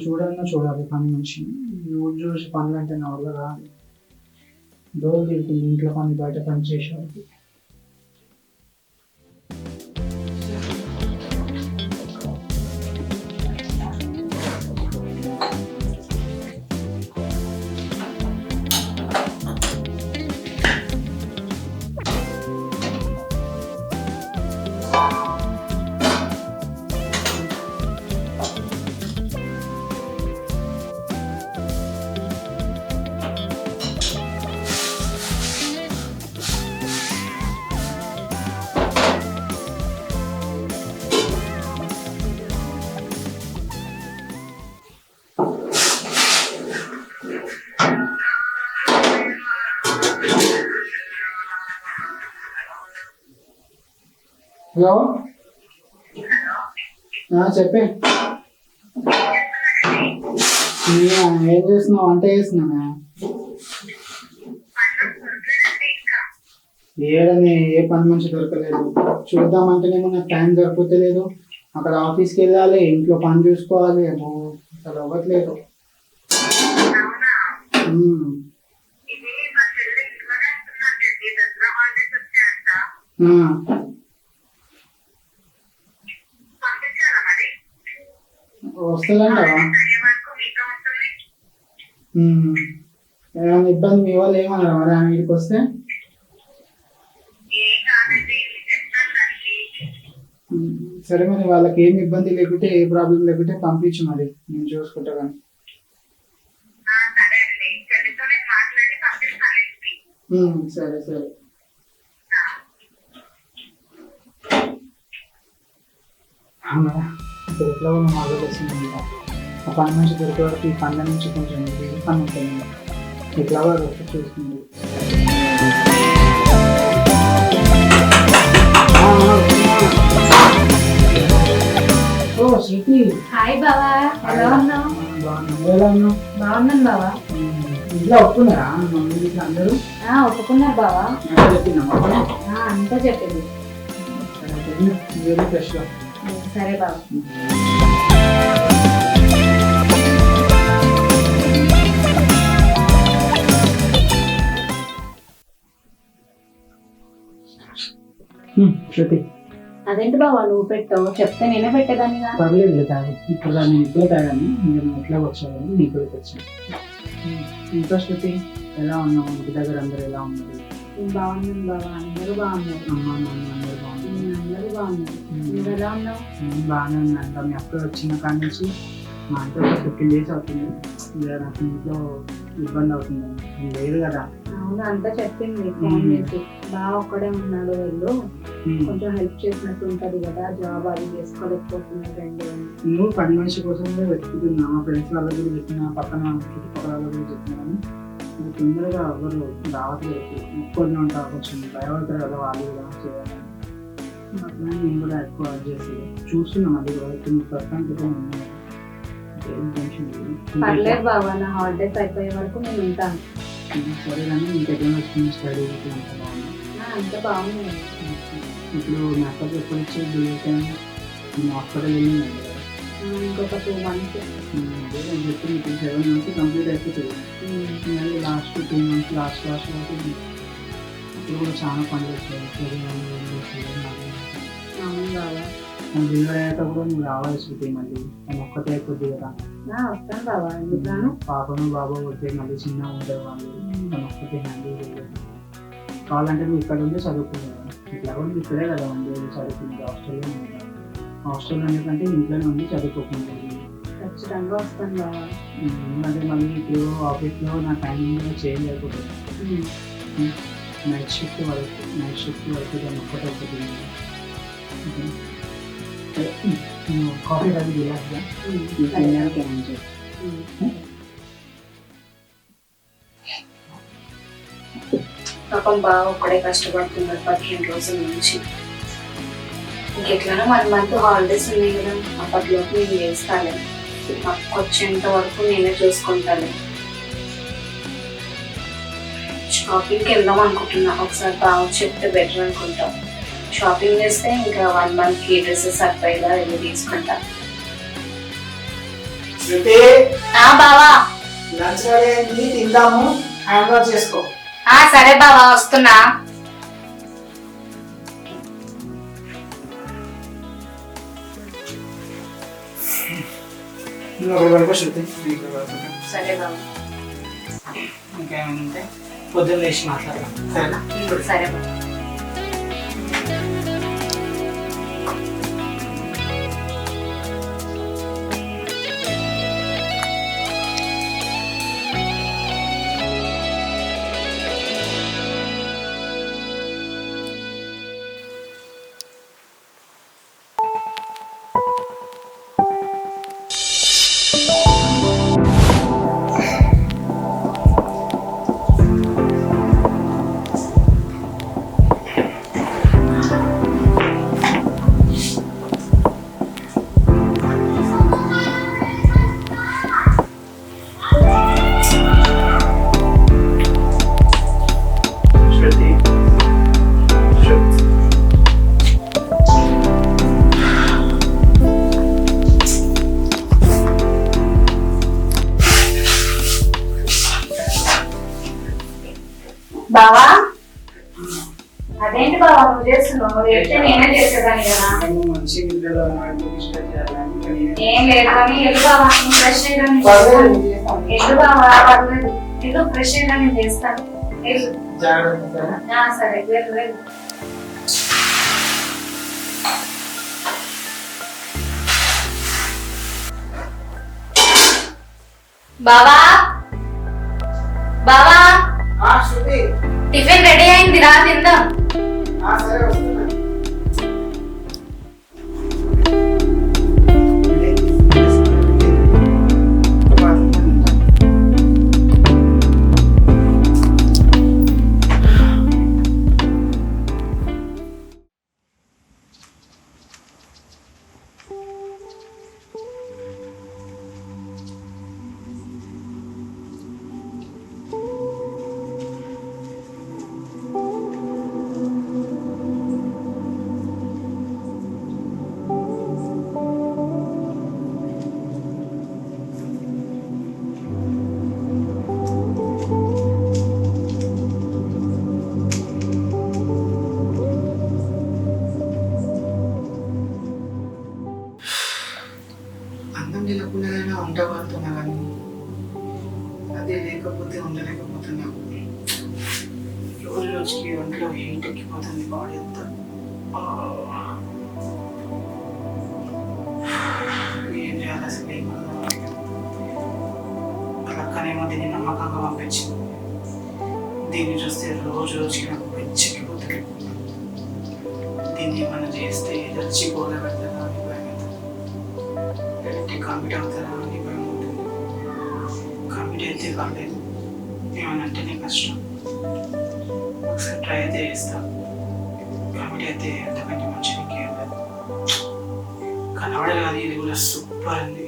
ఎవరైనా చూడాలి పని మనిషి. ఊరు చూసి పనులు అంటే నా వల్ల రాదు. డోర్ తిరుగుతుంది ఇంట్లో పని బయట పని చేసేవాళ్ళకి. హలో చెప్పే. ఏం చేస్తున్నావు? వంట చేస్తున్నానా? ఏడని ఏ పని మనిషి దొరకలేదు. చూద్దామంటేనేమో నాకు టైం దొరకలేదు. అక్కడ ఆఫీస్కి వెళ్ళాలి, ఇంట్లో పని చూసుకోవాలి. అసలు అవ్వట్లేదు. వస్తుందంటావా? ఏమైనా ఇబ్బంది మీ వాళ్ళు ఏమన్నారా మరి ఆమె ఇంటికి వస్తే? సరే మరి వాళ్ళకి ఏమి ఇబ్బంది లేకుంటే, ఏ ప్రాబ్లం లేకుంటే పంపించు, మరి నేను చూసుకుంటా. కానీ సరే సరే. ఇప్పుడు ఎట్లా ఉన్న మాకు వస్తుంది. ఆ పని నుంచి దొరికే వరకు ఈ పండ్ల నుంచి కొంచెం పని ఉంటుంది. ఎట్లా వాడు చూస్తుంది. ఓ శృతి. హాయ్ బావా, ఎలా ఉన్నావు? ఎలా ఉన్నావు? బాగున్నాను బావా. ఇంట్లో ఒప్పుకున్నారా మమ్మీ ఇట్లా అందరూ? ఒప్పుకున్నారు బావా. చెప్పిందా? అంతా చెప్పింది. ఫ్రెష్గా. సరే బావా. శృతి, అదేంటి బావా నువ్వు పెట్టావు? చెప్తే నేనే పెట్టేదాన్ని. పర్లేదు తాగు. ఇప్పుడు నేను ఇప్పుడే తాగాను. మీరు ఎట్లా వచ్చాను నీకు వచ్చాను. ఇంకా శృతి, ఎలా ఉన్నావు? ఇంటి దగ్గర అందరూ ఎలా ఉన్నారు? బాగున్నాను బావా, అందరూ బాగున్నారు. అమ్మా నాన్న అందరూ బాగున్నారు. అందరూ బాగున్నారు. నువ్వు ఎలా ఉన్నావు? బాగానే ఉన్నాను. మీ అక్క వచ్చిన కాడ నుంచి మా ఇంట్లో 15 days అవుతుంది. నాకు ఇంట్లో ఇబ్బంది అవుతుంది. లేదు కదా? అవును, అంతా చెప్పింది ఫోన్ చేసి. బాగా ఒక్కడే ఉన్నాడు, వెళ్ళు కొంచెం హెల్ప్ చేసినట్టు ఉంటది కదా, జాబ్ అది చేసుకోలేకపోతున్నాడు అండి. నువ్వు పని మనిషి కోసమే వెతుకుతున్నా. మా ఫ్రెండ్స్ వాళ్ళ కూడా చెప్పిన, పక్కన చుట్టుపక్కల వాళ్ళ కూడా చెప్పినా, కానీ తొందరగా ఎవరు రావట్లేదు. ఒక్కరిని ఉంటా కొంచెం భయపడతారు కదా వాళ్ళు కూడా చేయాలని. అట్లా నేను కూడా ఎక్కువ చేసి చూస్తున్నాం. అది కూడా ప్రస్తుతానికి ఉన్నాయి. ఏం టెన్షన్ లేదు. పర్లేదు బాబా, నా హాలిడేస్ అయిపోయే వరకు నేను ఉంటాను. సరే కానీ ఇంకెక్కడ వచ్చింది స్టడీ అంత బాగుంది? అంత బాగుంది. ఇప్పుడు నా అక్కడికి ఎప్పుడు వచ్చి టైం నేను హాస్పిటల్ వెళ్ళిందండి కదా, ఇంకొక 2 months. అదే నేను చెప్పి మీకు 7 months కంప్లీట్ అయిపోతుంది. మళ్ళీ లాస్ట్ 2 months లాస్ట్ వరకు అప్పుడు కూడా చాలా పనులు వచ్చాయి. అవును బాబా. డెలివరీ అయ్యాక కూడా నువ్వు రావాలి శృతి. మళ్ళీ నేను ఒక్కతే అయిపోద్ది కదా. వస్తాను బాబా, ఎందుకు? పాపను బాబు వద్దే, మళ్ళీ చిన్న ఉండే వాళ్ళు తను ఒక్కతే హ్యాండిల్ చేయలేదు. కావాలంటే నువ్వు ఇక్కడ ఉంటే చదువుకున్నావు. ఇట్లా కూడా ఇక్కడే కదా ఉంది చదువుకుంది. హాస్టల్లో ఉంది. హాస్టల్లో ఎందుకంటే ఇంట్లోనే ఉంది చదువుకోకుండా. ఖచ్చితంగా వస్తాను బాబా. ఎందుకంటే మళ్ళీ ఇప్పుడు ఆఫీస్లో నా టైమింగ్ చేంజ్ అయిపోతుంది. నైట్ షిఫ్ట్ వరకు దాన్ని ఒక్కటే అయిపోతుంది. కాఫీ అది రిలాక్స్గా పాపం బాగా ఒక్కడే కష్టపడుతున్నారు 15 రోజుల నుంచి. ఇంకెట్లనో 1 month హాలిడేస్ ఉన్నాయి కదా, అప్పట్లోకి నేను చేస్తాను. అక్క వచ్చేంత వరకు నేనే చూసుకుంటాను. షాపింగ్కి వెళ్దాం అనుకుంటున్నా. ఒకసారి బాగా చెప్తే బెటర్ అనుకుంటా. షాపింగ్ చేస్తే ఇంకా 1 monthకి డ్రెస్సెస్ సరిపోయేలా వెళ్ళి తీసుకుంటా. శృతి బావా లంచ్ రెడీ అయింది, తిందాము. హ్యాండ్ వాష్ చేసుకో. సరే బావా వస్తున్నా. నువ్వు ఒకటి వరకు శృతి, ఇక్కడ వరకు. సరే బావా. ఇంకేమైనా ఉంటే పొద్దున్న లేచి మాట్లాడదాం, సరేనా? సరే బావా. బావా అదేంటి బావా నువ్వు చేస్తున్నావు? చెప్తే నేనే చేసేదాన్ని కదా. మంచి నిద్రలో ఉన్నాడు, డిస్టర్బ్ చేయాలని కానీ ఏం లేదు కానీ ఎల్లు బావా నువ్వు ఫ్రెష్ చేయడానికి ఎల్లు బావా పర్లేదు. ఎల్లు ఫ్రెష్ చేయడానికి నేను చేస్తాను. ఎల్లు. జాగ్రత్త, సరేనా? సరే వెళ్ళు వెళ్ళు. బావా బావా శృతి, టిఫిన్ రెడీ అయింది రా తిందాం. సరే వస్తున్నా. లేకుండా ఉండబడుతున్నా కానీ అదే లేకపోతే ఉండలేకపోతున్నాం. రోజు రోజుకి ఒంట్లో హీట్ ఎక్కిపోతుంది, బాడీ అంతా. ఏం చేయాలి అసలు? అక్కనేమో దీన్ని నమ్మకంగా పంపించింది. దీన్ని చూస్తే రోజు రోజుకి నాకు పెంచెక్కిపోతుంది. దీన్ని ఏమైనా చేస్తే చచ్చిపోలే పెడతారా అని భయం అవుతుంది. లేదంటే కమిట్ అవుతారా అని భయం ఉంటుంది. కమిట్ అయితే కాలేదు, ఏమైనా అంటేనే కష్టం. ఒకసారి ట్రై అయితే చేస్తాను. కమిట్ అయితే అంతకంటే మంచిది ఇంకేం లేదు. కనబడే కాదు, ఇది కూడా సూపర్ ఉంది.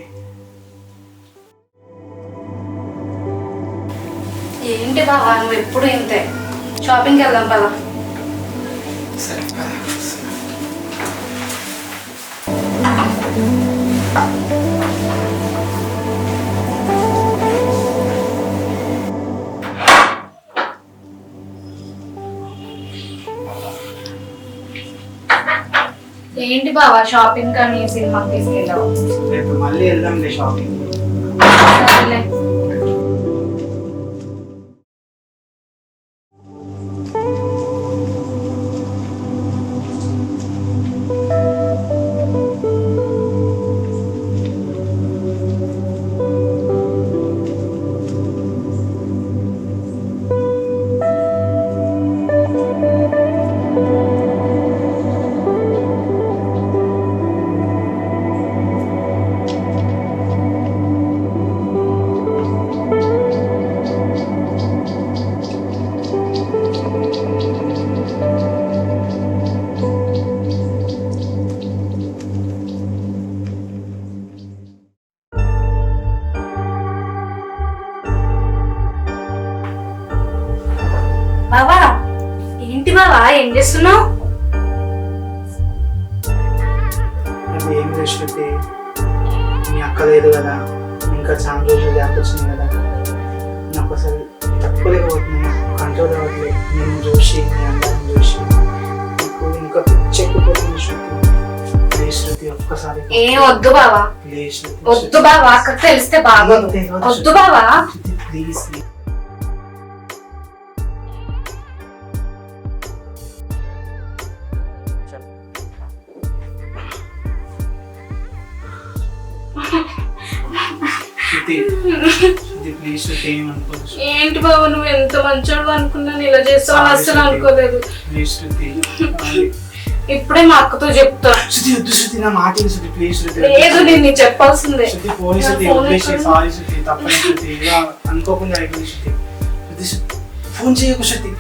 ఏంటి బావా నువ్వు ఎప్పుడు ఇంతే? షాపింగ్కి వెళ్దాం పదా. సరే ఏంటి బావా షాపింగ్ కానీ సినిమాకి తీసుకెళ్ళావు? రేపు మళ్ళీ వెళ్దాంలే షాపింగ్. సరేలే. బావా ఏంటి బావా ఏం చేస్తున్నావు? అది ఏం చేస్తే మీ అక్క లేదు కదా, మీ ఇంకా చాలా రోజులు గ్యాప్ వచ్చింది కదా, నాకు అసలు తట్టుకోలేకపోతున్నాను, కంట్రోల్ అవ్వట్లేదు. నేను చూసి మీ అందరం చూసి నాకు ఇంకా చెక్కుపోతుంది శృతి. ప్లీజ్ శృతి ఒక్కసారి. ఏ వద్దు బావా, ప్లీజ్ శృతి. వద్దు బావా, అక్కడికి తెలిస్తే బాగోదు. వద్దు బావా. ప్లీజ్. శృతి శృతి ప్లీజ్ శృతి ఏమనుకోదు. ఏంటి బాబు నువ్వు ఎంత మంచోడు అనుకున్నాను, ఇలా చేస్తావు అసలు అనుకోలేదు. ప్లీజ్ శృతి. ఇప్పుడే మా అక్కతో చెప్తా. శృతి వద్దు శృతి, నా మాట విను శృతి ప్లీజ్ శృతి. లేదు నేను నీకు చెప్పాల్సిందే. శృతి పోయి శృతి వదిలేసి సారీ శృతి, తప్పని శృతి, ఇలా అనుకోకుండా అయిపోయింది శృతి. శృతి ఫోన్ చేయకు శృతి.